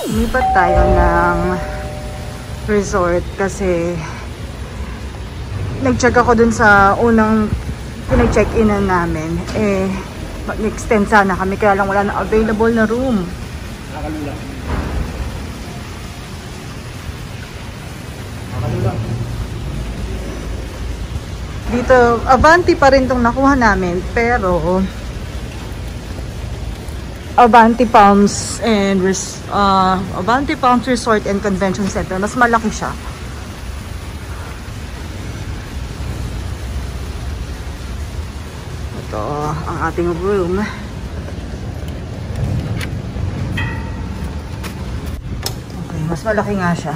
Lumipat tayo ng resort kasi nag-check ako dun sa unang pinag-check-inan namin. Mag-extend sana kami kaya lang wala na available na room. Nakalula. Dito, Avanti pa rin itong nakuha namin, pero Avanti Palms Resort and Convention Center, mas malaki siya. Ito ang ating room. Okay, mas malaki nga siya.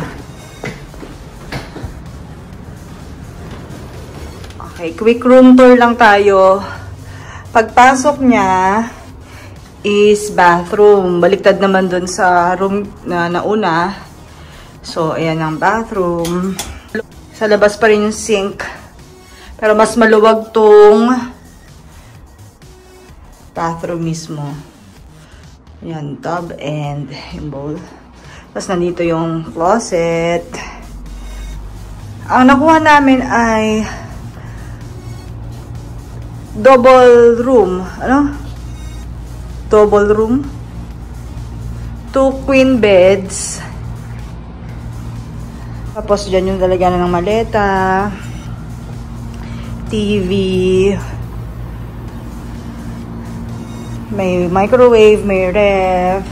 Okay, quick room tour lang tayo. Pagpasok niya is bathroom. Baliktad naman dun sa room na nauna. So, ayan ang bathroom. Sa labas pa rin yung sink. Pero mas maluwag tong bathroom mismo. Ayan, tub and yung bowl. Tapos nandito yung closet. Ang nakuha namin ay double room. Ano? Double room. 2 queen beds. Tapos dyan yung lalagyan ng maleta. TV. May microwave, may ref.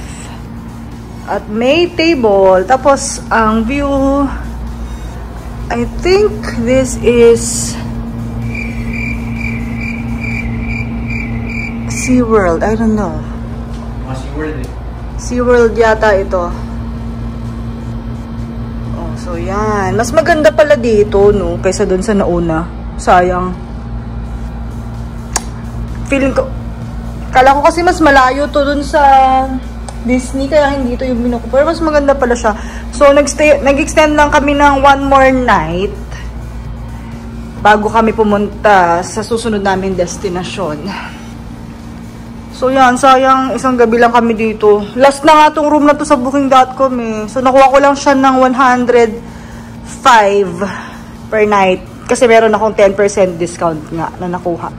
At may table. Tapos ang view, I think this is SeaWorld, I don't know. SeaWorld eh. SeaWorld yata ito. Oh, so yan. Mas maganda pala dito, no? Kaysa dun sa nauna. Sayang. Feeling ko, kala ko kasi mas malayo to dun sa Disney, kaya hindi ito yung binuko. Pero mas maganda pala siya. So, nag-extend lang kami ng 1 more night bago kami pumunta sa susunod naming destinasyon. So yan, sayang isang gabi lang kami dito. Last na nga tong room na to sa booking.com eh. So nakuha ko lang siya ng 105 per night. Kasi meron akong 10% discount nga na nakuha.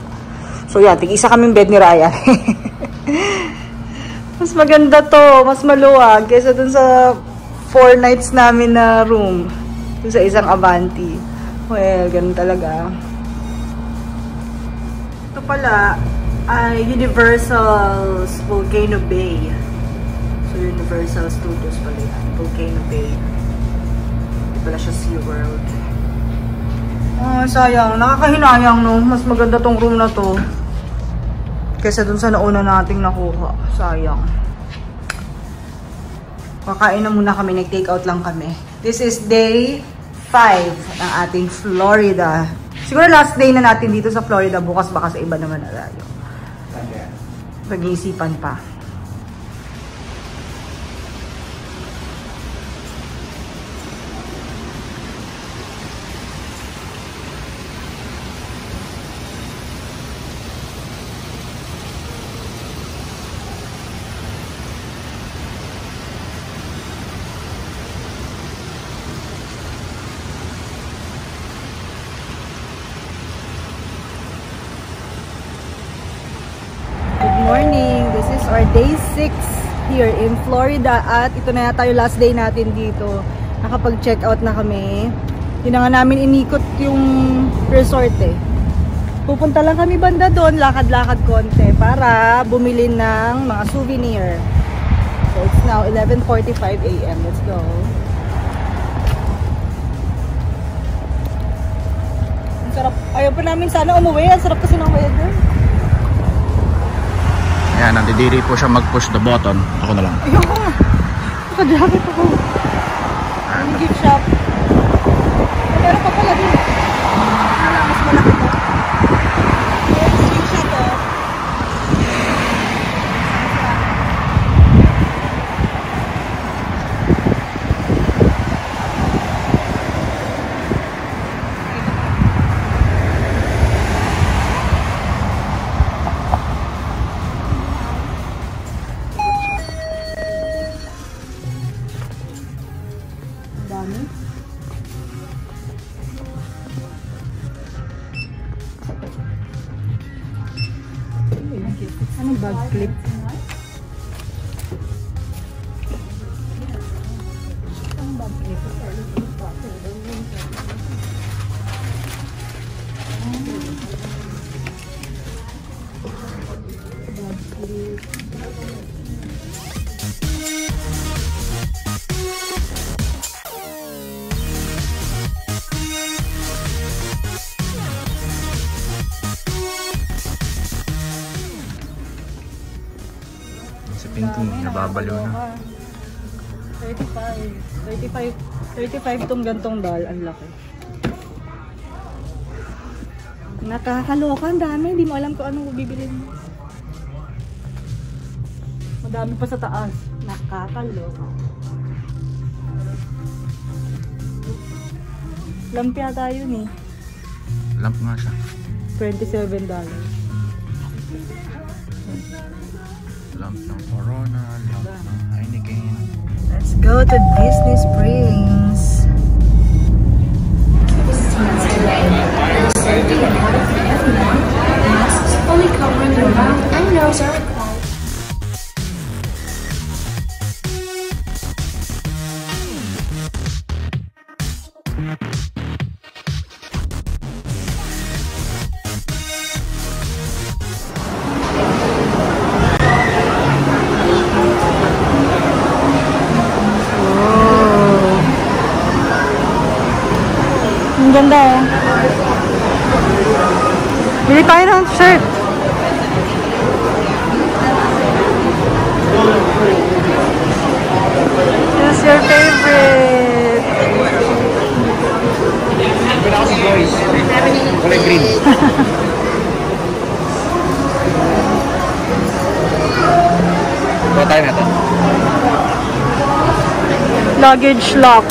So yan, tig-isa kaming bed ni Ryan. Mas maganda to, mas maluwag kaysa dun sa 4 nights namin na room. Dun sa isang Avanti. Well, ganun talaga. Ito pala ay Universal's Volcano Bay. So, Universal Studios pala yan. Volcano Bay. Hindi pala siya SeaWorld. Oh, sayang. Nakakahinayang, no? Mas maganda tong room na to kaysa dun sa nauna nating nakuha. Sayang. Kakain na muna kami. Nag-take out lang kami. This is day 5 ng ating Florida. Siguro last day na natin dito sa Florida. Bukas baka sa iba naman na tayo. Pag-iisipan pa. Morning. This is our day 6 here in Florida at ito na tayo last day natin dito. Nakapag-check out na kami. Yun na nga namin inikot yung resort eh. Pupunta lang kami banda doon, lakad-lakad konti para bumili ng mga souvenir. So it's now 11:45 AM. Let's go. Ang sarap. Ayaw pa namin sana umuwi. Ang sarap kasi ng weather. Ayan, nandidiri po siya mag-push the button. Ako na lang. Ayoko nga. Naka-jacket ako. Yung gift shop. Meron pa pala din. Wala, mas malaki to. Yung gift shop oh. Anong bag clip? Anong bag clip? Si Pinky, nababalo na. 35 tong gantong dal, ang laki. Nakakaloka, ang dami. Hindi mo alam kung anong bibilin mo. Madami pa sa taas. Nakakaloka. Lamp yata yun eh. Lamp nga siya. $27. Lamp ng Corona, lamp ng Heineken. Let's go to Disney Springs. Masks only covering your mouth and nose are required. Ang ganda eh. Bili tayo ng shirt. Who's your favorite? Pinaka si Joyce. Kulay green. Ito tayo natin. Luggage lock.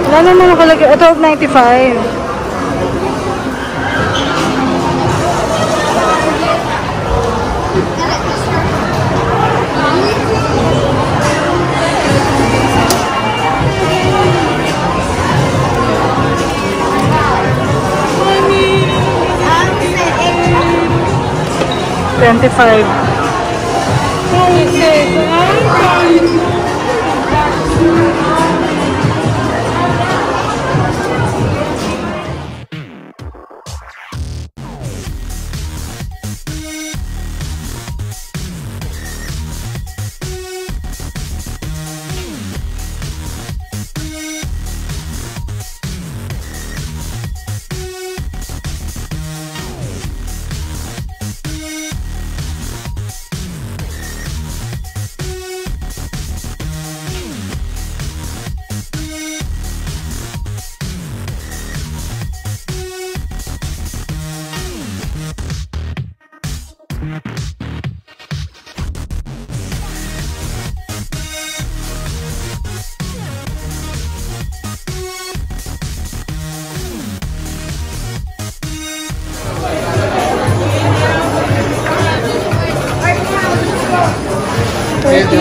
Wala naman nakalagay. $12.95. $25.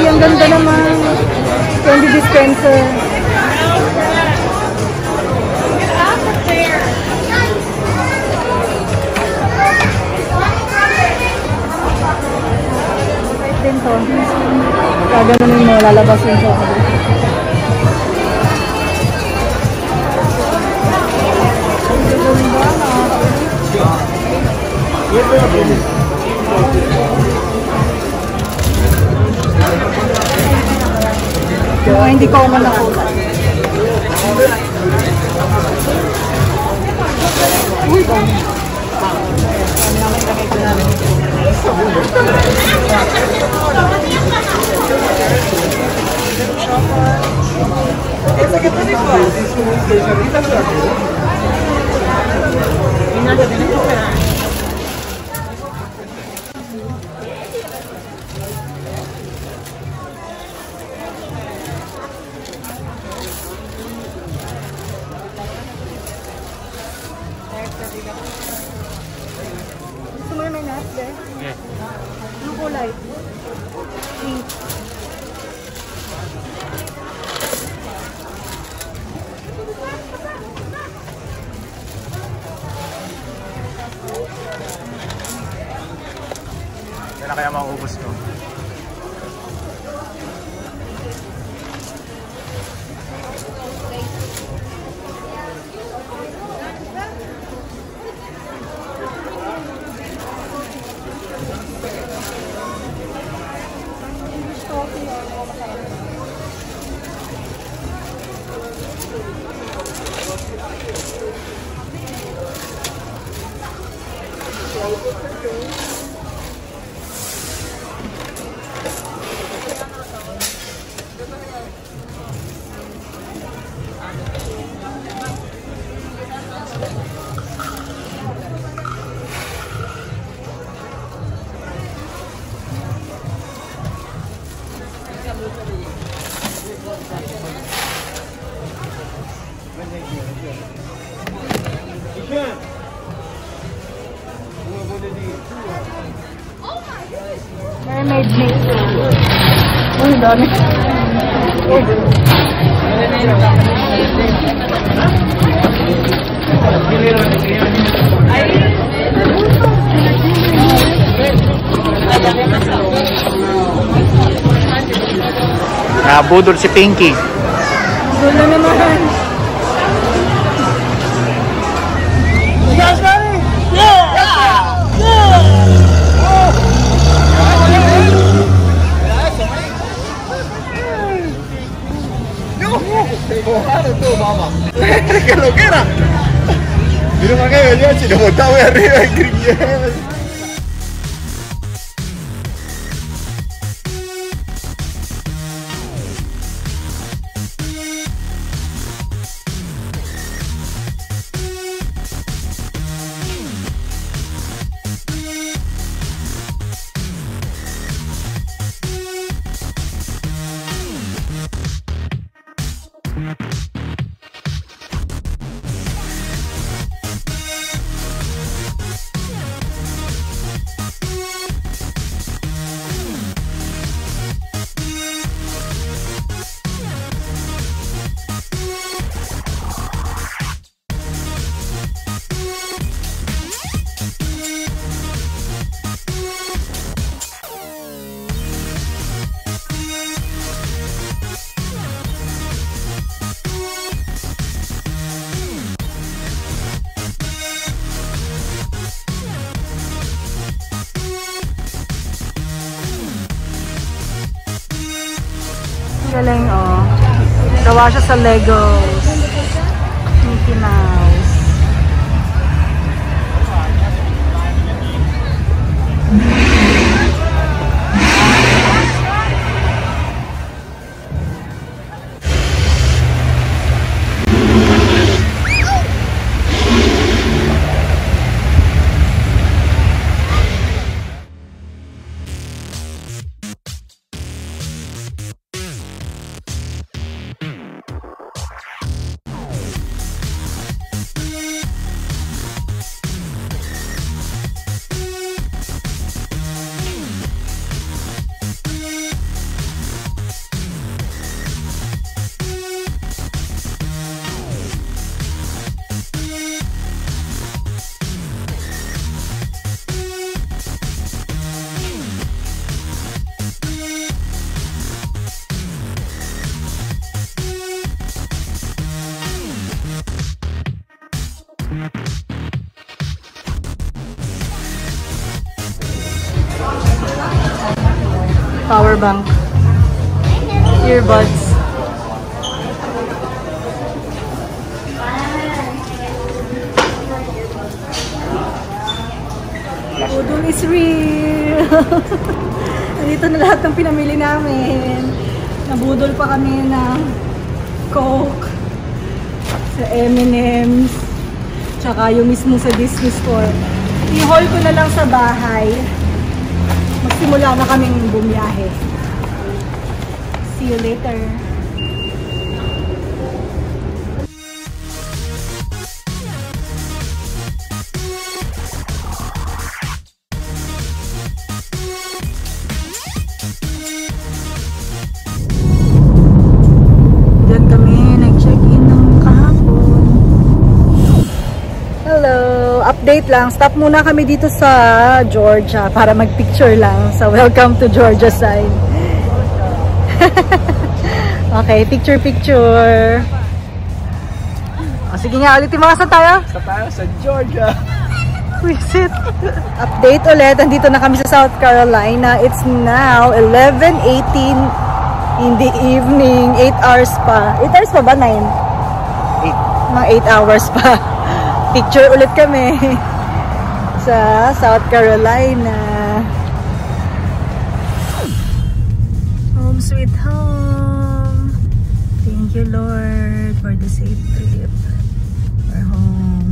Ang ganda naman. Candy dispenser. Din to. Gaganunin mo, lalabas yung chocolate. Hindi ko man nakulay. Uy, dami. Gusto mo na may nut, be? Yeah. Anong kulay? Pink. kaya mauubos ko. Mermaid maze. Ang dami. Nabudol si Pinky. Gulo naman. ¿Qué lo que era? Mira para que venía si lo montaba ahí arriba y grillé. Galing, oh. Gawa siya sa Legos. Mickey Mouse. Power bank. Earbuds. Udol is real. Dito na lahat ng pinamili namin. Nabudol pa kami ng Coke, sa M&M's, tsaka yung mismo sa Disney Store. I-haul ko na lang sa bahay. Magsimula na kaming bumiyahe. See you later. Diyan kami nag-check-in ng kahapon. Hello! update lang. Stop muna kami dito sa Georgia para mag-picture lang. So, welcome to Georgia side. Okay, picture. O, sige nga, ulitin mga saan tayo? Sa tayo sa Georgia. Visit. Update ulit. Andito na kami sa South Carolina. It's now 11:18 in the evening. 8 hours pa. 8 hours pa ba? 9? 8. Mga 8 hours pa. Picture ulit kami sa South Carolina. Home sweet home. Thank you, Lord, for the safe trip. We're home.